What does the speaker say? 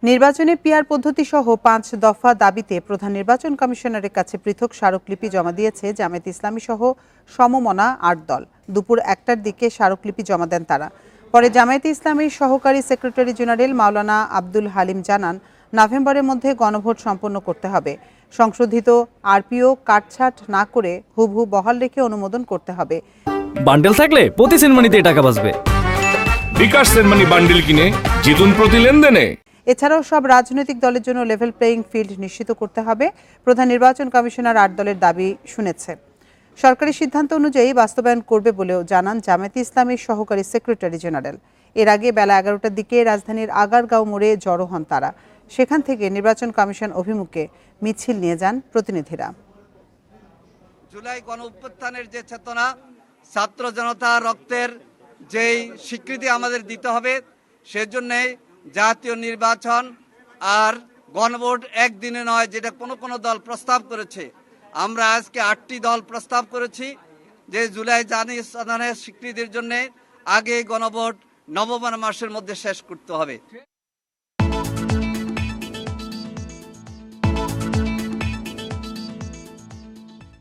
নির্বাচনে পিআর পদ্ধতি সহ ৫ দফা দাবিতে প্রধান নির্বাচন কমিশনারের কাছে পৃথক স্মারকলিপি জমা দিয়েছে জামায়াতে ইসলামী সহ সমমনা ৮ দল। দুপুর ১টার দিকে স্মারকলিপি জমা দেন তারা। পরে জামায়াতে ইসলামীর সহকারী সেক্রেটারি জেনারেল মাওলানা আব্দুল হালিম জানান, নভেম্বরের মধ্যে গণভোট সম্পন্ন করতে হবে। সংশোধিত আরপিও কাটছাঁট না করে হুবহু বহাল রেখে অনুমোদন করতে হবে। বান্ডেল থাকলে প্রতি সেনমানিতে টাকা বাঁচবে। বিকাশ সেনমানি বান্ডেল কিনে জিতুন প্রতি লেনদেনে। এছাড়াও সব রাজনৈতিক দলের জন্য লেভেল প্লেয়িং ফিল্ড নিশ্চিত করতে হবে। প্রধান নির্বাচন কমিশনার ৮ দলের দাবি শুনেছে। সরকারি সিদ্ধান্ত অনুযায়ী বাস্তবায়ন করবে বলেও জানান জামায়াতে ইসলামীর সহকারী সেক্রেটারি জেনারেল। এর আগে বেলা ১১টার দিকে রাজধানীর আগারগাঁও মোড়ে জড়ো হন তারা। সেখান থেকে নির্বাচন কমিশন অভিমুখে মিছিল নিয়ে যান প্রতিনিধিরা। জুলাই গণ অভ্যুত্থানের যে চেতনা, ছাত্র জনতার রক্তের যেই স্বীকৃতি আমাদের দিতে হবে, সেজন্যে জাতীয় নির্বাচন আর গণভোট একদিনে নয়, যেটা কোনো দল প্রস্তাব করেছে। আমরা আজকে ৮টি দল প্রস্তাব করেছি যে জুলাই জাতীয় স্বীকৃতির জন্য আগে গণভোট নভেম্বর মাসের মধ্যে শেষ করতে হবে।